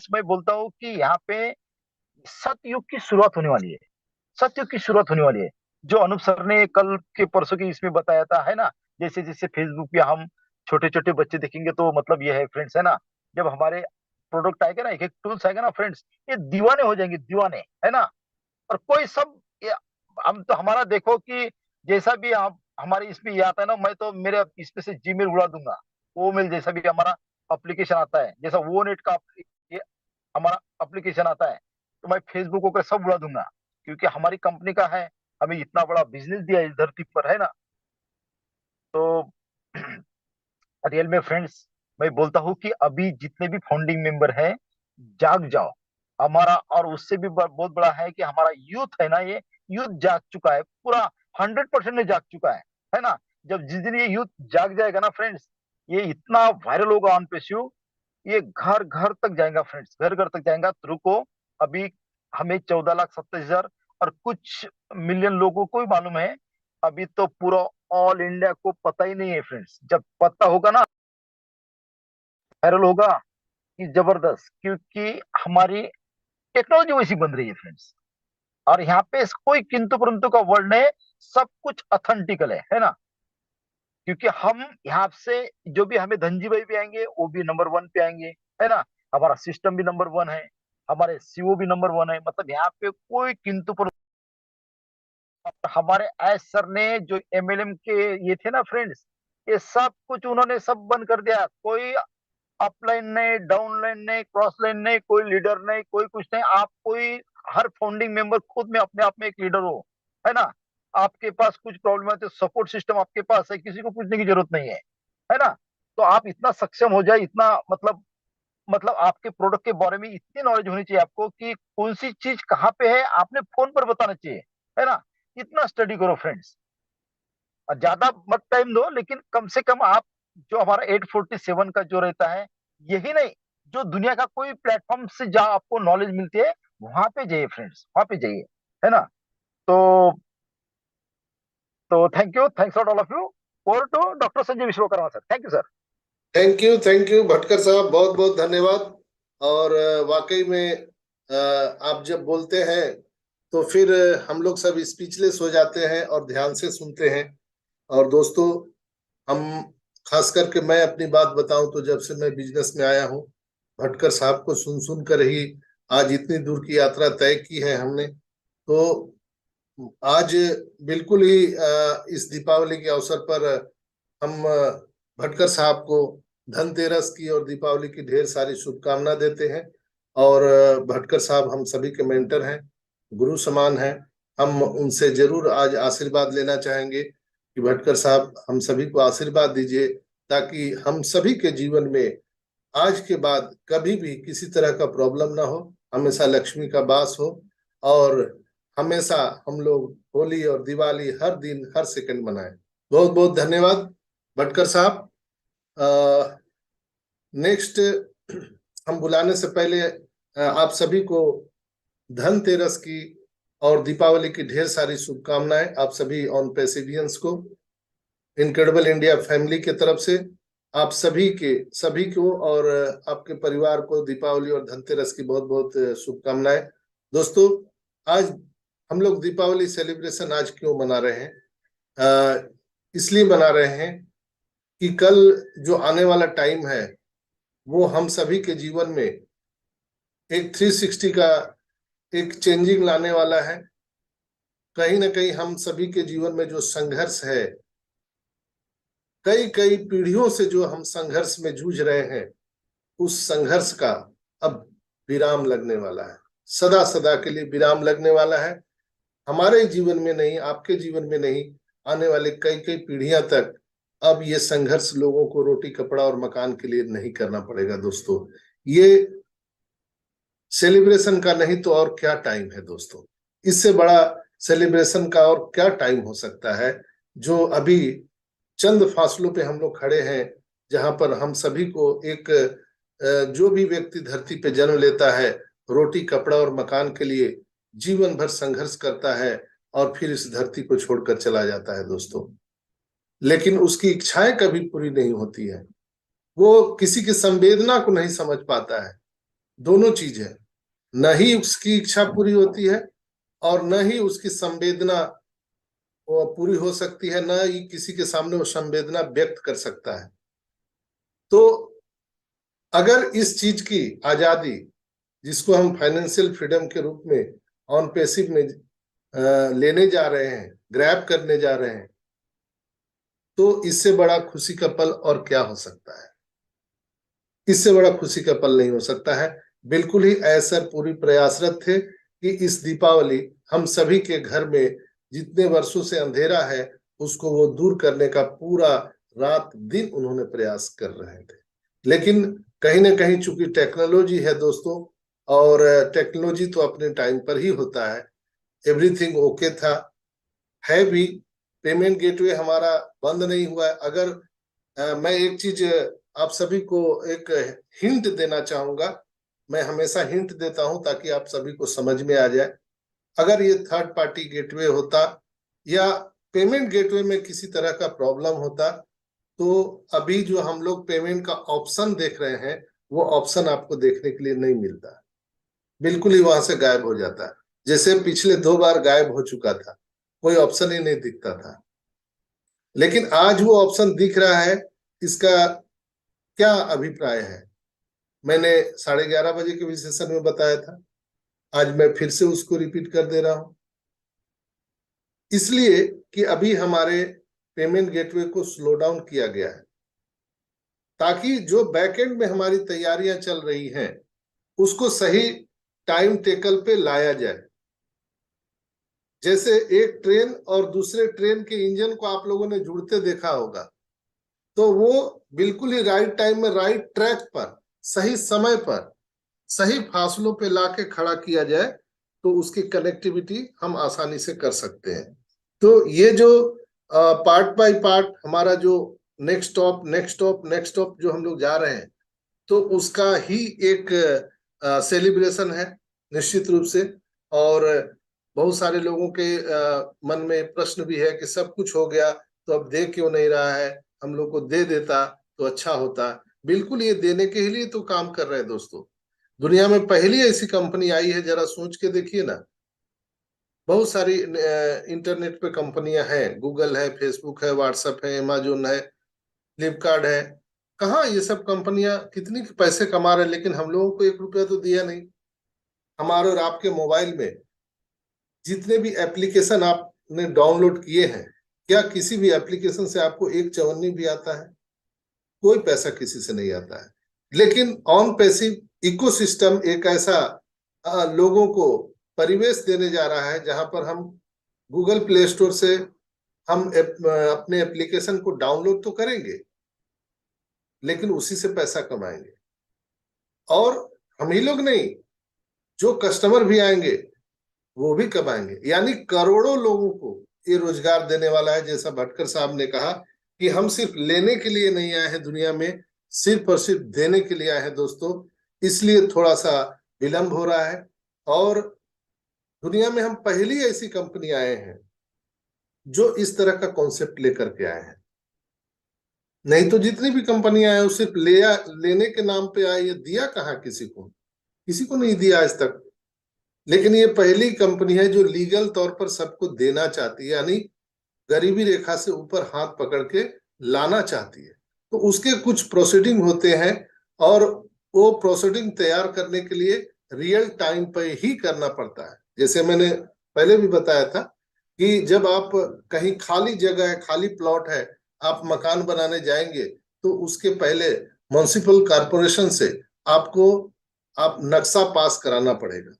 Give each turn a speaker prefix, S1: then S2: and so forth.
S1: Friends, मैं बोलता हूँ कि यहाँ पे सतयुग की शुरुआत होने वाली है। सतयुग की शुरुआत होने वाली है। जो अनूप सर ने कल के परसों की इसमें बताया था, है ना, जैसे जैसे फेसबुक पे हम छोटे छोटे बच्चे देखेंगे, तो मतलब ये है फ्रेंड्स, है ना, जब हमारे प्रोडक्ट आएगा ना, एक एक टूल्स आएगा ना फ्रेंड्स, ये दीवाने हो जाएंगे, दीवाने, है ना। और कोई सब हम तो हमारा देखो कि जैसा भी आप हमारे इसमें ये आता है ना, मैं तो मेरे इसमें से जीमेल उड़ा दूंगा। वो मेल जैसा भी हमारा एप्लीकेशन आता है, जैसा वो नेट का ये हमारा एप्लीकेशन आता है, तो मैं फेसबुक वगैरह सब उड़ा दूंगा, क्योंकि हमारी कंपनी का है, हमें इतना बड़ा बिजनेस दिया है इस धरती पर, है ना। तो रियल में फ्रेंड्स, मैं बोलता हूँ कि अभी जितने भी फाउंडिंग मेंबर हैं, जाग जाओ। हमारा और उससे भी बहुत बड़ा है कि हमारा यूथ है ना, ये यूथ जाग चुका है पूरा, 100% में जाग चुका है ना। जब जिस दिन ये यूथ जाग जाएगा ना फ्रेंड्स, ये इतना वायरल होगा ऑन पेस्यू, ये घर घर तक जाएगा फ्रेंड्स, घर घर तक जाएगा। तो रुको, अभी हमें 14,27,000 और कुछ मिलियन लोगों को ही मालूम है। अभी तो पूरा ऑल इंडिया को पता ही नहीं है फ्रेंड्स। जब पता होगा ना, वायरल होगा कि जबरदस्त, क्योंकि हमारी टेक्नोलॉजी वैसी बन रही है फ्रेंड्स। और यहाँ पे कोई किंतु परंतु का वर्ड नहीं, सब कुछ ऑथेंटिकल है ना। क्योंकि हम यहाँ से जो भी हमें धनजी भाई भी आएंगे, वो भी नंबर वन पे आएंगे, है ना। हमारा सिस्टम भी नंबर वन है, हमारे सीओ भी नंबर वन है, मतलब यहाँ पे कोई किंतु पर। हमारे एस सर ने जो एमएलएम के ये थे ना फ्रेंड्स, ये सब कुछ उन्होंने सब बंद कर दिया। कोई अपलाइन नहीं, डाउन लाइन नहीं, क्रॉस लाइन नहीं, कोई लीडर नहीं, कोई कुछ नहीं। आप कोई हर फाउंडिंग मेंबर खुद में अपने आप में एक लीडर हो, है ना। आपके पास कुछ प्रॉब्लम है तो सपोर्ट सिस्टम आपके पास है, किसी को पूछने की जरूरत नहीं है ना। तो आप इतना सक्षम हो जाए, इतना मतलब आपके प्रोडक्ट के बारे में इतनी नॉलेज होनी चाहिए आपको कि कौन सी चीज कहाँ पे है, आपने फोन पर बताना चाहिए, है ना। इतना स्टडी करो फ्रेंड्स। और ज्यादा मत टाइम दो, लेकिन कम से कम आप जो हमारा 847 का जो रहता है, यही नहीं, जो दुनिया का कोई प्लेटफॉर्म से जहाँ आपको नॉलेज मिलती है, वहां पे जाइए फ्रेंड्स, वहां पे जाइए, है ना। तो thank you, thanks all of you. Over to doctor Sanjay Vishwakarma sir. Thank you sir.
S2: Thank you Bhatkar साहब, बहुत बहुत धन्यवाद। और वाकई में आप जब बोलते हैं तो फिर हम लोग सब स्पीचलेस हो जाते हैं और ध्यान से सुनते हैं। और दोस्तों, हम खास करके मैं अपनी बात बताऊं तो जब से मैं बिजनेस में आया हूं, भटकर साहब को सुन सुन कर ही आज इतनी दूर की यात्रा तय की है हमने। तो आज बिल्कुल ही इस दीपावली के अवसर पर हम भटकर साहब को धनतेरस की और दीपावली की ढेर सारी शुभकामना देते हैं। और भटकर साहब हम सभी के मेंटर हैं, गुरु समान हैं। हम उनसे जरूर आज आशीर्वाद लेना चाहेंगे कि भटकर साहब हम सभी को आशीर्वाद दीजिए, ताकि हम सभी के जीवन में आज के बाद कभी भी किसी तरह का प्रॉब्लम ना हो, हमेशा लक्ष्मी का वास हो। और हमेशा हम लोग होली और दिवाली हर दिन हर सेकंड मनाएं। बहुत बहुत धन्यवाद भटकर साहब। नेक्स्ट, हम बुलाने से पहले आप सभी को धनतेरस की और दीपावली की ढेर सारी शुभकामनाएं आप सभी ऑन पेसिवियंस को, इनक्रेडिबल इंडिया फैमिली के तरफ से आप सभी को और आपके परिवार को दीपावली और धनतेरस की बहुत बहुत शुभकामनाएं। दोस्तों, आज हम लोग दीपावली सेलिब्रेशन आज क्यों मना रहे हैं? इसलिए मना रहे हैं कि कल जो आने वाला टाइम है, वो हम सभी के जीवन में एक 360 का एक चेंजिंग लाने वाला है। कहीं ना कहीं हम सभी के जीवन में जो संघर्ष है, कई कई पीढ़ियों से जो हम संघर्ष में जूझ रहे हैं, उस संघर्ष का अब विराम लगने वाला है। सदा सदा के लिए विराम लगने वाला है। हमारे जीवन में नहीं, आपके जीवन में नहीं, आने वाले कई कई पीढ़ियां तक अब ये संघर्ष लोगों को रोटी कपड़ा और मकान के लिए नहीं करना पड़ेगा। दोस्तों, ये सेलिब्रेशन का नहीं तो और क्या टाइम है दोस्तों? इससे बड़ा सेलिब्रेशन का और क्या टाइम हो सकता है? जो अभी चंद फासलों पे हम लोग खड़े हैं, जहां पर हम सभी को एक जो भी व्यक्ति धरती पे जन्म लेता है, रोटी कपड़ा और मकान के लिए जीवन भर संघर्ष करता है और फिर इस धरती को छोड़कर चला जाता है दोस्तों। लेकिन उसकी इच्छाएं कभी पूरी नहीं होती है। वो किसी की संवेदना को नहीं समझ पाता है। दोनों चीज है, न ही उसकी इच्छा पूरी होती है और न ही उसकी संवेदना वो पूरी हो सकती है, न ही किसी के सामने वो संवेदना व्यक्त कर सकता है। तो अगर इस चीज की आजादी, जिसको हम फाइनेंशियल फ्रीडम के रूप में ऑन पैसिव में लेने जा रहे हैं, ग्रैब करने जा रहे हैं, तो इससे बड़ा खुशी का पल और क्या हो सकता है? इससे बड़ा खुशी का पल नहीं हो सकता है। बिल्कुल ही ऐसा पूरी प्रयासरत थे कि इस दीपावली हम सभी के घर में जितने वर्षों से अंधेरा है उसको वो दूर करने का पूरा रात दिन उन्होंने प्रयास कर रहे थे। लेकिन कहीं ना कहीं चूंकि टेक्नोलॉजी है दोस्तों, और टेक्नोलॉजी तो अपने टाइम पर ही होता है, एवरीथिंग ओके था, है भी। पेमेंट गेटवे हमारा बंद नहीं हुआ है। अगर मैं एक चीज आप सभी को एक हिंट देना चाहूंगा, मैं हमेशा हिंट देता हूं ताकि आप सभी को समझ में आ जाए। अगर ये थर्ड पार्टी गेटवे होता या पेमेंट गेटवे में किसी तरह का प्रॉब्लम होता, तो अभी जो हम लोग पेमेंट का ऑप्शन देख रहे हैं वो ऑप्शन आपको देखने के लिए नहीं मिलता, बिल्कुल ही वहां से गायब हो जाता है। जैसे पिछले 2 बार गायब हो चुका था, कोई ऑप्शन ही नहीं दिखता था। लेकिन आज वो ऑप्शन दिख रहा है। इसका क्या अभिप्राय है? मैंने 11:30 बजे के विशेषण में बताया था, आज मैं फिर से उसको रिपीट कर दे रहा हूं, इसलिए कि अभी हमारे पेमेंट गेटवे को स्लो डाउन किया गया है ताकि जो बैकएंड में हमारी तैयारियां चल रही हैं उसको सही टाइम टेकल पे लाया जाए। जैसे एक ट्रेन और दूसरे ट्रेन के इंजन को आप लोगों ने जुड़ते देखा होगा, तो वो बिल्कुल ही राइट टाइम में राइट ट्रैक पर सही समय पर सही फासलों पे लाके खड़ा किया जाए तो उसकी कनेक्टिविटी हम आसानी से कर सकते हैं। तो ये जो पार्ट बाय पार्ट हमारा जो next stop next stop next stop जो हम लोग जा रहे हैं, तो उसका ही एक सेलिब्रेशन है निश्चित रूप से। और बहुत सारे लोगों के मन में प्रश्न भी है कि सब कुछ हो गया तो अब दे क्यों नहीं रहा है, हम लोग को दे देता तो अच्छा होता। बिल्कुल ये देने के लिए तो काम कर रहे हैं दोस्तों। दुनिया में पहली ऐसी कंपनी आई है, जरा सोच के देखिए ना। बहुत सारी इंटरनेट पे कंपनियां हैं, गूगल है, फेसबुक है, व्हाट्सएप है, अमेजोन है, फ्लिपकार्ट है। कहाँ ये सब कंपनियां कितनी पैसे कमा रहे हैं, लेकिन हम लोगों को 1 रुपया तो दिया नहीं। हमारे और आपके मोबाइल में जितने भी एप्लीकेशन आपने डाउनलोड किए हैं, क्या किसी भी एप्लीकेशन से आपको एक चवन्नी भी आता है? कोई पैसा किसी से नहीं आता है। लेकिन ऑन पैसिव इकोसिस्टम एक ऐसा लोगों को परिवेश देने जा रहा है जहां पर हम गूगल प्ले स्टोर से हम अपने एप्लीकेशन को डाउनलोड तो करेंगे, लेकिन उसी से पैसा कमाएंगे। और हम ही लोग नहीं, जो कस्टमर भी आएंगे वो भी कमाएंगे। यानी करोड़ों लोगों को ये रोजगार देने वाला है। जैसा भटकर साहब ने कहा कि हम सिर्फ लेने के लिए नहीं आए हैं दुनिया में, सिर्फ और सिर्फ देने के लिए आए हैं दोस्तों। इसलिए थोड़ा सा विलंब हो रहा है। और दुनिया में हम पहली ऐसी कंपनी आए हैं जो इस तरह का कॉन्सेप्ट लेकर के आए हैं। नहीं तो जितनी भी कंपनियां हैं वो सिर्फ लेने के नाम पे आए, ये दिया कहाँ किसी को? किसी को नहीं दिया आज तक। लेकिन ये पहली कंपनी है जो लीगल तौर पर सबको देना चाहती है, यानी गरीबी रेखा से ऊपर हाथ पकड़ के लाना चाहती है। तो उसके कुछ प्रोसीडिंग होते हैं, और वो प्रोसीडिंग तैयार करने के लिए रियल टाइम पे ही करना पड़ता है। जैसे मैंने पहले भी बताया था कि जब आप कहीं खाली जगह है, खाली प्लॉट है, आप मकान बनाने जाएंगे तो उसके पहले म्युनिसिपल कॉर्पोरेशन से आपको आप नक्शा पास कराना पड़ेगा।